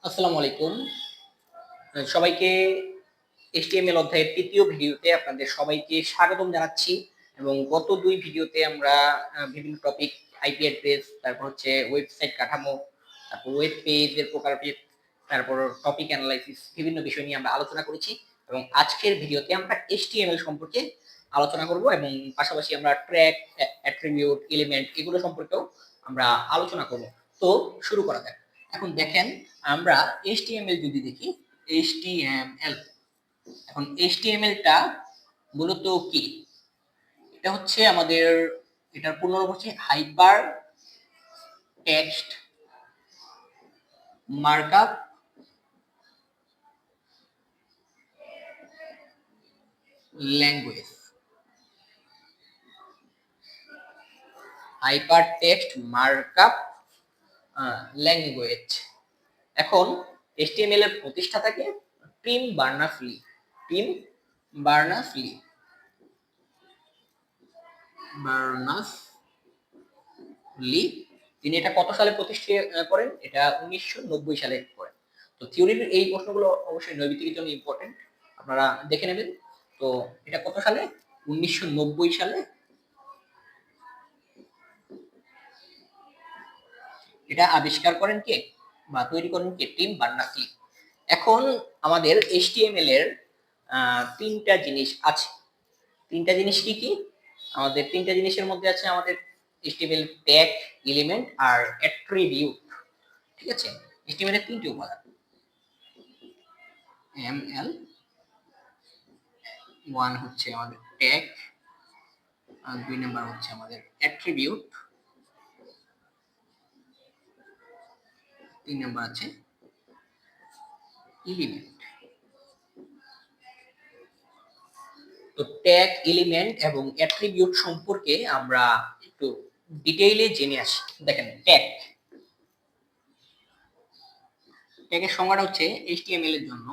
আসসালামু আলাইকুম। সবাইকে HTML অধ্যায়ের ৩য় ভিডিওতে আপনাদের সবাইকে স্বাগতম জানাচ্ছি এবং গত ২ ভিডিওতে আমরা বিভিন্ন টপিক আইপি অ্যাড্রেস, তারপর হচ্ছে ওয়েবসাইট কাঠামো, তারপর ওয়েব পেজের প্রকারভেদ, তারপর টপিক অ্যানালাইসিস বিভিন্ন বিষয় নিয়ে আমরা আলোচনা করেছি এবং আজকের ভিডিওতে আমরা HTML সম্পর্কে আলোচনা করব এবং পাশাপাশি আমরা ট্র্যাগ, অ্যাট্রিবিউট, এলিমেন্ট এগুলো সম্পর্কেও আমরা আলোচনা করব। তো শুরু করা যাক। এখন দেখেন আমরা HTML যদি দেখি HTML, এখন HTML টা মূলত কি? এটা হচ্ছে আমাদের এটার পূর্ণরূপ হচ্ছে hyper text markup language. Hyper text markup language. এখন HTML এর প্রতিষ্ঠাতাকে Tim Berners Lee. Tim Berners Lee Berners Lee তিনি এটা কত সালে প্রতিষ্ঠা করেন? এটা 1990 সালে করেন। তো থিওরির এই প্রশ্নগুলো অবশ্যই নৈবিত্তিকের জন্য ইম্পর্টেন্ট, আপনারা দেখে নেবেন। তো এটা কত সালে? 1990 সালে এটা আবিষ্কার করেন কে বা তৈরি করেন কে? Team Berners-Lee. এখন আমাদের HTML এর তিনটা জিনিস আছে। তিনটা জিনিস কি কি? আমাদের তিনটা জিনিসের মধ্যে আছে আমাদের HTML ট্যাগ, এলিমেন্ট আর অ্যাট্রিবিউট। ঠিক আছে? HTML এর তিনটি উপাদান। ML 1 হচ্ছে আমাদের ট্যাগ, আর 2 নাম্বার হচ্ছে আমাদের অ্যাট্রিবিউট, 3 নাম্বার আছে এলিমেন্ট। তো ট্যাগ, এলিমেন্ট এবং অ্যাট্রিবিউট সম্পর্কে আমরা একটু ডিটেইলে জেনে আসি। দেখেন ট্যাগ, ট্যাগের সংজ্ঞাটা হচ্ছে HTML এর জন্য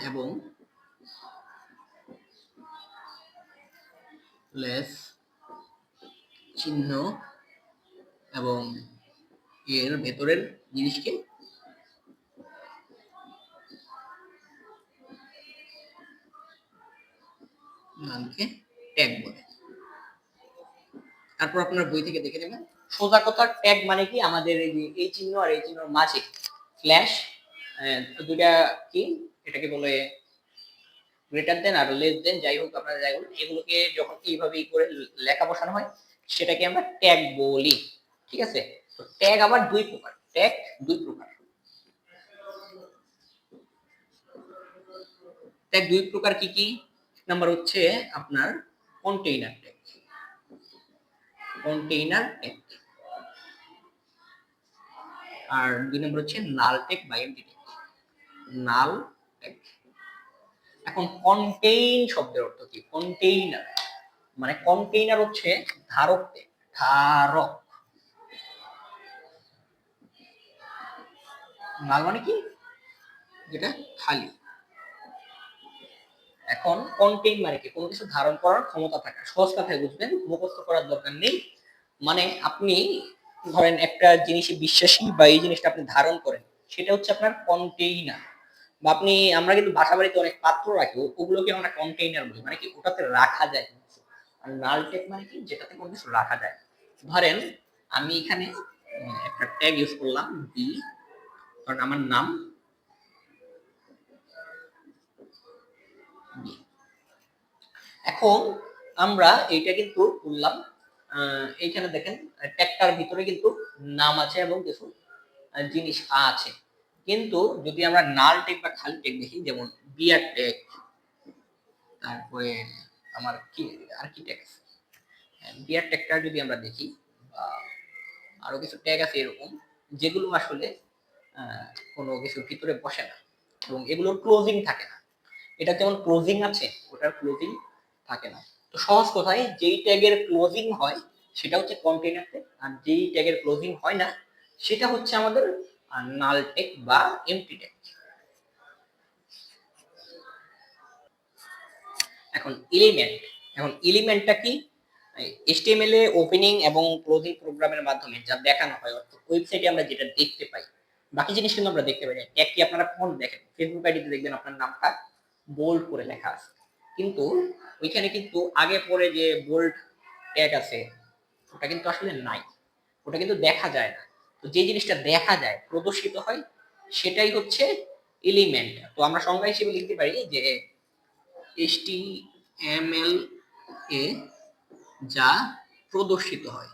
এবং লেস চিহ্ন এবং এর ভেতরের জিনিসকে ট্যাগ বলে। তারপর আপনার বই থেকে দেখে নেবেন। সোজা কথা ট্যাগ মানে কি? আমাদের এই চিহ্ন আর এই চিহ্নর মাঝে স্ল্যাশ, দুইটা কি এটাকে বলে গ্রেটার দেন আর লেস দেন, যাই হোক আপনারা যাই বলেন, এগুলোকে যখন এইভাবে করে লেখা বসানো হয় সেটাকে আমরা ট্যাগ বলি। ঠিক আছে? তো ট্যাগ আবার দুই প্রকার। ট্যাগ দুই প্রকার। ট্যাগ দুই প্রকার কি কি? নাম্বার হচ্ছে আপনার কন্টেইনার ট্যাগ। Container tag. আর 2 নম্বর হচ্ছে নাল ট্যাগ বা এমটি ট্যাগ। Null tag. এখন কন্টেইন শব্দের অর্থ কি? কন্টেইনার মানে কন্টেইনার হচ্ছে ধারক ট্যাগ, ধারক। নাল মানে কি? যেটা খালি। এখন কন্টেইন মানে কি? কোনো কিছু ধারণ করার ক্ষমতা থাকা। সহজ কথায় বুঝবেন, মুখস্থ করার দরকার নেই। মানে আপনি ধরেন একটা জিনিসে বিশ্বাসী বা এই জিনিসটা আপনি ধারণ করেন, সেটা হচ্ছে আপনার কন্টেইনার। বা আপনি, আমরা কিন্তু বাসা বাড়িতে অনেক পাত্র রাখি, ওগুলোকে আমরা কন্টেইনার বলি, মানে কি ওটাতে রাখা যায়। আর নাল ট্যাগ মানে কি? যেটাতে কোনো কিছু রাখা যায়। ধরেন আমি এখানে একটা ট্যাগ ইউজ করলাম বি, কারণ আমার নাম বি। এখন আমরা এইটা কিন্তু বললাম, এইখানে দেখেন ট্যাগটার ভিতরে কিন্তু নাম আছে এবং কিছু জিনিস আছে। কিন্তু যদি আমরা নাল ট্যাগ বা খালি ট্যাগ দেখি, যেমন বিয়ার ট্যাগ, তারপরে আমার কি আর কি ট্যাগ আছে, বিয়ার ট্যাগটা যদি আমরা দেখি, বা আরো কিছু ট্যাগ আছে এরকম, যেগুলো আসলে কোনো কিছুর ভিতরে বসে না এবং এগুলোর ক্লোজিং থাকে না। এটা যেমন ক্লোজিং আছে, ওটার ক্লোজিং থাকে না। তো সহজ কথায় যেই ট্যাগের ক্লোজিং হয় সেটা হচ্ছে কন্টেইনার ট্যাগ, আর যেই ট্যাগের ক্লোজিং হয় না সেটা হচ্ছে আমাদের নাল ট্যাগ বা এমটি ট্যাগ। এখন এলিমেন্ট, এখন এলিমেন্টটা কি? HTML এ ওপেনিং এবং ক্লোজিং প্রোগ্রামের মাধ্যমে যা দেখানো হয়, অর্থাৎ ওয়েবসাইটে আমরা যেটা দেখতে পাই, বাকি জিনিস কিন্তু আমরা দেখতে পাই না। ট্যাগ কি আপনারা কখন দেখেন? ফেসবুক আইডিতে দেখবেন আপনার নামটা বোল্ড করে লেখা আছে, কিন্তু ওইখানে কিন্তু আগে পরে যে বোল্ড ট্যাগ আছে ওটা কিন্তু আসলে নাই, ওটা কিন্তু দেখা যায় না। তো যে জিনিসটা দেখা যায়, প্রদর্শিত হয়, সেটাই হচ্ছে এলিমেন্ট। তো আমরা সংজ্ঞা হিসেবে লিখতে পারি যে HTML এ যা প্রদর্শিত হয়,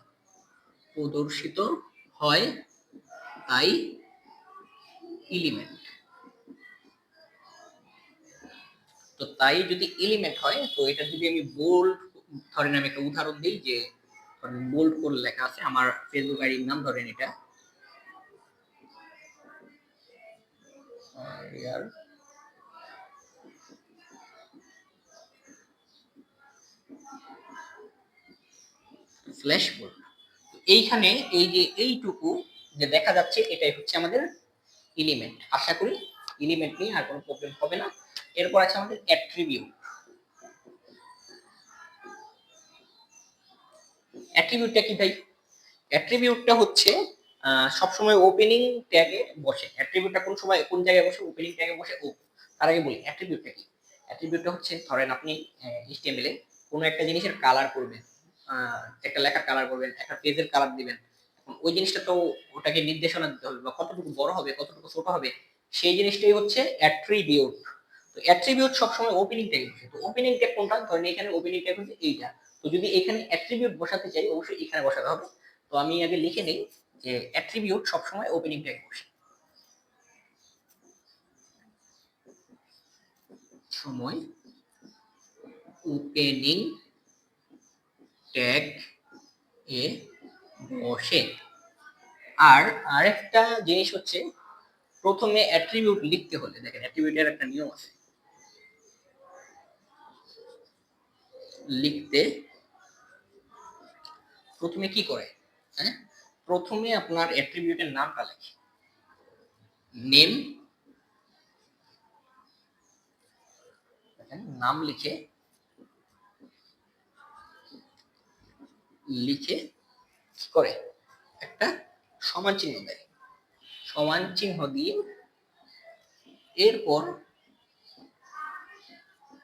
প্রদর্শিত হয় তাই এলিমেন্ট। তো তাই যদি এলিমেন্ট হয়, তো এটা যদি আমি বোল্ড, ধরেন আমি একটা উদাহরণ দিই, যে বোল্ড করে লেখা আছে আমার ফেসবুক আইডির নাম, ধরেন এটা স্ল্যাশ বোল্ড। এইখানে এই যে এইটুকু যে দেখা যাচ্ছে, এটাই হচ্ছে আমাদের এলিমেন্ট। আশা করি এলিমেন্ট নিয়ে আর কোনো প্রবলেম হবে না। এরপর আছে আমাদের অ্যাট্রিবিউট। অ্যাট্রিবিউটটা কি ভাই? অ্যাট্রিবিউটটা হচ্ছে সবসময় ওপেনিং ট্যাগে বসে। অ্যাট্রিবিউটটা কোন সময় কোন জায়গায় বসে? ওপেনিং ট্যাগে বসে। ও, তার আগে বলি অ্যাট্রিবিউটটা কি। অ্যাট্রিবিউটটা হচ্ছে, ধরেন আপনি HTML এ কোনো একটা জিনিসের কালার করবেন, একটা লেখার কালার করবেন, একটা পেজের কালার দিবেন। এখন ওই জিনিসটা তো ওটাকে নির্দেশনা দিতে হবে, বা কতটুকু বড় হবে, কতটুকু ছোট হবে, সেই জিনিসটাই হচ্ছে অ্যাট্রিবিউট। তো অ্যাট্রিবিউট সবসময় ওপেনিং ট্যাগে বসে। তো ওপেনিং ট্যাগ কোনটা? ধরেন এখানে ওপেনিং ট্যাগ হচ্ছে এইটা। তো যদি এখানে অ্যাট্রিবিউট বসাতে চাই, অবশ্যই এখানে বসাতে হবে। তো আমি আগে লিখে নেই যে অ্যাট্রিবিউট সবসময় ওপেনিং ট্যাগ বসে, সময় ওপেনিং ট্যাগ এ বসে। আর আরেকটা জিনিস হচ্ছে, প্রথমে অ্যাট্রিবিউট লিখতে হলে দেখেন অ্যাট্রিবিউটের একটা নিয়ম আছে। লিখতে প্রথমে কি করে? হ্যাঁ, প্রথমে আপনার অ্যাট্রিবিউটের নামটা লেখে, নেম, দেখেন নাম লিখে লিখে কি করে? একটা সমান চিহ্ন দেয়, সমান চিহ্ন দিয়ে এরপর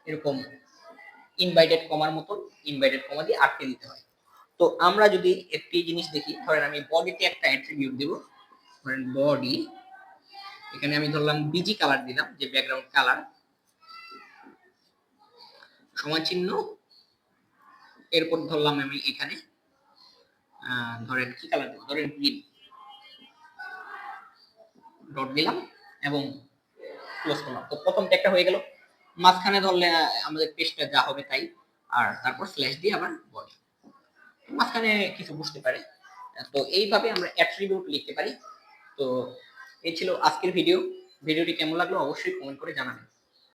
এরকম ইনভাইটেড কমার মতন ইনভাইটেড কমা দিয়ে আটকে দিতে হয়। তো আমরা যদি একটি জিনিস দেখি, ধরেন আমি বডিতে একটা অ্যাট্রিবিউট দেব, ধরেন বডি, এখানে আমি ধরলাম বিজি কালার দিলাম, যে ব্যাকগ্রাউন্ড কালার, সমান চিহ্ন, এরপর ধরলাম আমি এখানে ধরেন কি কালার দেব, ধরেন গ্রিন, ডট দিলাম এবং ক্লোজ করলাম। তো প্রথম ট্যাগটা হয়ে গেল। মাঝখানে ধরলে আমাদের পেজটা যা হবে তাই, আর তারপর স্ল্যাশ দিয়ে আবার বডি, মাঝখানে কিছু বুঝতে পারে। তো এইভাবে আমরা অ্যাট্রিবিউট লিখতে পারি। তো এই ছিল আজকের ভিডিও। ভিডিওটি কেমন লাগলো অবশ্যই কমেন্ট করে জানাবেন।